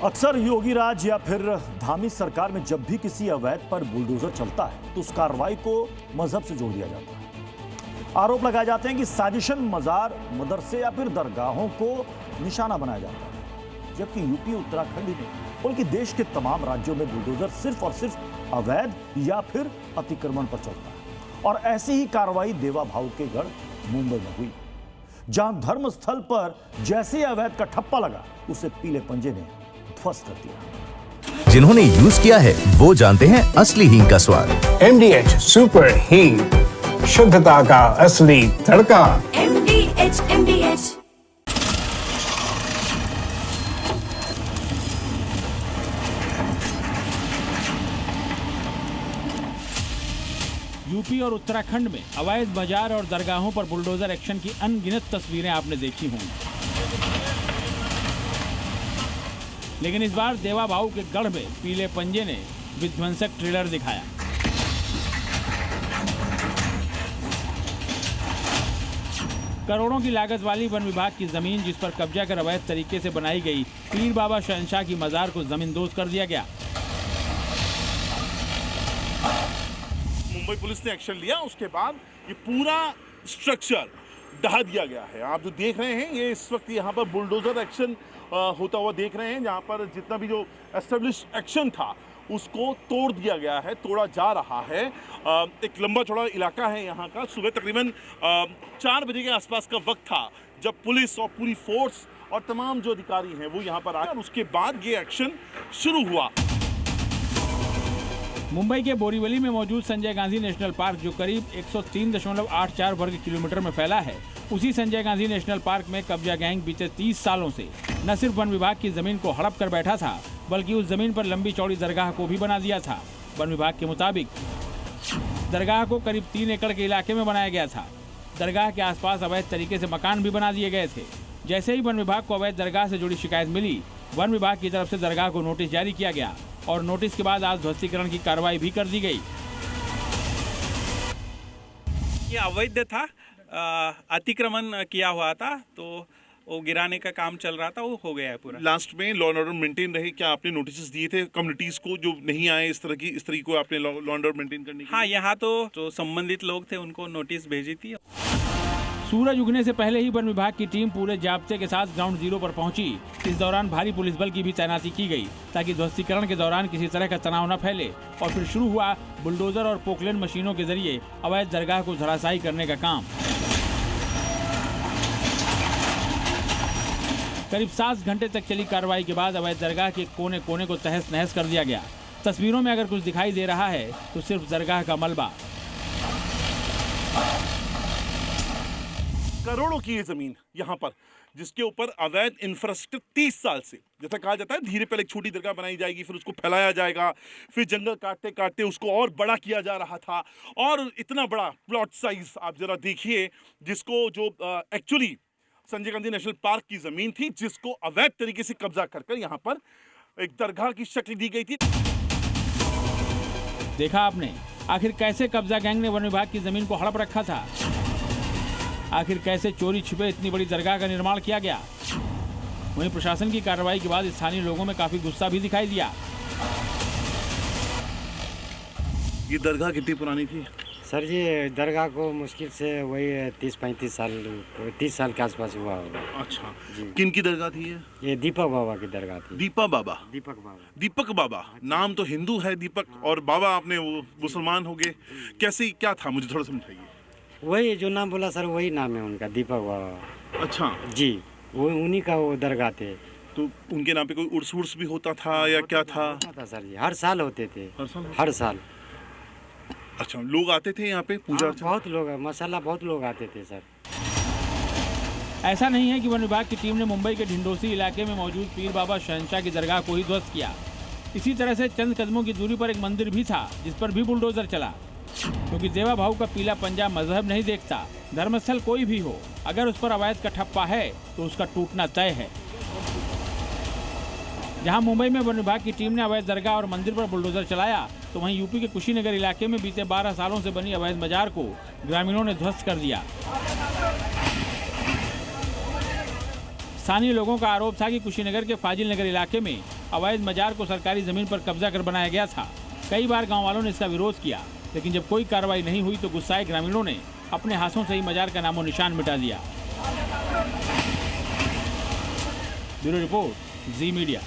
अक्सर योगी राज या फिर धामी सरकार में जब भी किसी अवैध पर बुलडोजर चलता है तो उस कार्रवाई को मजहब से जोड़ दिया जाता है। आरोप लगाए जाते हैं कि साजिशन मजार, मदरसे या फिर दरगाहों को निशाना बनाया जाता है, जबकि यूपी उत्तराखंड ही नहीं बल्कि देश के तमाम राज्यों में बुलडोजर सिर्फ और सिर्फ अवैध या फिर अतिक्रमण पर चलता है। और ऐसी ही कार्रवाई देवा भाऊ के गढ़ मुंबई में हुई, जहां धर्मस्थल पर जैसे अवैध का ठप्पा लगा उसे पीले पंजे ने ध्वस्त कर दिया। जिन्होंने यूज किया है वो जानते हैं असली हींग का स्वाद। MDH सुपर हींग, शुद्धता का असली तड़का। MDH यूपी और उत्तराखंड में अवैध बाजार और दरगाहों पर बुलडोजर एक्शन की अनगिनत तस्वीरें आपने देखी होंगी, लेकिन इस बार देवा भाऊ के गढ़ में पीले पंजे ने विध्वंसक ट्रेलर दिखाया। करोड़ों की लागत वाली वन विभाग की जमीन, जिस पर कब्जा कर अवैध तरीके से बनाई गई पीर बाबा शहंशाह की मजार को जमींदोज कर दिया गया। मुंबई पुलिस ने एक्शन लिया, उसके बाद ये पूरा स्ट्रक्चर ढहा दिया गया है। आप जो देख रहे हैं ये इस वक्त यहाँ पर बुलडोजर एक्शन होता हुआ देख रहे हैं, जहाँ पर जितना भी जो एस्टेब्लिश एक्शन था उसको तोड़ दिया गया है, तोड़ा जा रहा है। एक लंबा चौड़ा इलाका है यहाँ का। सुबह तकरीबन 4 बजे के आसपास का वक्त था जब पुलिस और पूरी फोर्स और तमाम जो अधिकारी हैं वो यहाँ पर आए और उसके बाद ये एक्शन शुरू हुआ। मुंबई के बोरीवली में मौजूद संजय गांधी नेशनल पार्क, जो करीब 103.84 वर्ग किलोमीटर में फैला है, उसी संजय गांधी नेशनल पार्क में कब्जा गैंग बीते 30 सालों से न सिर्फ वन विभाग की जमीन को हड़प कर बैठा था, बल्कि उस जमीन पर लंबी चौड़ी दरगाह को भी बना दिया था। वन विभाग के मुताबिक दरगाह को करीब 3 एकड़ के इलाके में बनाया गया था। दरगाह के आसपास अवैध तरीके से मकान भी बना दिए गए थे। जैसे ही वन विभाग को अवैध दरगाह से जुड़ी शिकायत मिली, वन विभाग की तरफ से दरगाह को नोटिस जारी किया गया और नोटिस के बाद आज ध्वस्तीकरण की कार्रवाई भी कर दी गई। ये अवैध था, अतिक्रमण किया हुआ था, तो वो गिराने का काम चल रहा था, वो हो गया है पूरा। लास्ट में लॉ एंड ऑर्डर मेंटेन रहे, क्या आपने नोटिस दिए थे कम्युनिटीज को जो नहीं आए इस तरह को आपने लॉ एंड ऑर्डर मेंटेन करने के? हाँ, यहाँ तो जो संबंधित लोग थे उनको नोटिस भेजी थी। सूरज उगने से पहले ही वन विभाग की टीम पूरे जाब्ते के साथ ग्राउंड जीरो पर पहुंची। इस दौरान भारी पुलिस बल की भी तैनाती की गई ताकि ध्वस्तीकरण के दौरान किसी तरह का तनाव न फैले। और फिर शुरू हुआ बुलडोजर और पोकलेन मशीनों के जरिए अवैध दरगाह को धराशायी करने का काम। करीब 7 घंटे तक चली कार्रवाई के बाद अवैध दरगाह के कोने कोने को तहस नहस कर दिया गया। तस्वीरों में अगर कुछ दिखाई दे रहा है तो सिर्फ दरगाह का मलबा। करोड़ों की ये जमीन यहाँ पर, जिसके ऊपर अवैध इंफ्रास्ट्रक्चर 30 साल से, जैसा कहा जाता है धीरे पहले एक छोटी दरगाह बनाई जाएगी, फिर उसको फैलाया जाएगा, फिर जंगल काटते काटते उसको और बड़ा किया जा रहा था। और इतना बड़ा प्लॉट साइज आप जरा देखिए, जिसको जो actually Sanjay Gandhi national park की जमीन थी, जिसको अवैध तरीके से कब्जा कर यहाँ पर एक दरगाह की शक्ल दी गई थी। देखा आपने आखिर कैसे कब्जा गैंग ने वन विभाग की जमीन को हड़प रखा था। आखिर कैसे चोरी छिपे इतनी बड़ी दरगाह का निर्माण किया गया। वहीं प्रशासन की कार्रवाई के बाद स्थानीय लोगों में काफी गुस्सा भी दिखाई दिया। ये दरगाह कितनी पुरानी थी? सर ये दरगाह को मुश्किल से वही 30-35 साल, 30 साल के आसपास हुआ होगा। अच्छा, किन की दरगाह थी ये दीपक बाबा की दरगाह थी। दीपक बाबा। दीपक बाबा नाम तो हिंदू है दीपक, और बाबा आपने वो मुसलमान हो गए, कैसे क्या था मुझे थोड़ा समझाइए। वही जो नाम बोला सर, वही नाम है उनका, दीपक बाबा। अच्छा जी, वो उन्हीं का वो दरगाह थे। तो उनके नाम पे कोई उर्स वुर्स भी होता था या क्या था? सर जी हर साल होते थे, हर साल। अच्छा, लोग आते थे यहाँ पे पूजा? बहुत लोग, माशाल्लाह बहुत लोग आते थे सर। ऐसा नहीं है कि वन विभाग की टीम ने मुंबई के ढिंडोसी इलाके में मौजूद पीर बाबा शहंशाह की दरगाह को ही ध्वस्त किया। इसी तरह से चंद कदमों की दूरी पर एक मंदिर भी था, जिस पर भी बुलडोजर चला, क्योंकि देवा भाऊ का पीला पंजा मजहब नहीं देखता। धर्मस्थल कोई भी हो, अगर उस पर अवैध का ठप्पा है तो उसका टूटना तय है। जहां मुंबई में वन विभाग की टीम ने अवैध दरगाह और मंदिर पर बुलडोजर चलाया, तो वहीं यूपी के कुशीनगर इलाके में बीते 12 सालों से बनी अवैध बाजार को ग्रामीणों ने ध्वस्त कर दिया। स्थानीय लोगों का आरोप था कि कुशीनगर के फाजिल नगर इलाके में अवैध मजार को सरकारी जमीन पर कब्जा कर बनाया गया था। कई बार गांव वालों ने इसका विरोध किया, लेकिन जब कोई कार्रवाई नहीं हुई तो गुस्साए ग्रामीणों ने अपने हाथों से ही मजार का नामो निशान मिटा दिया। ब्यूरो रिपोर्ट, जी मीडिया।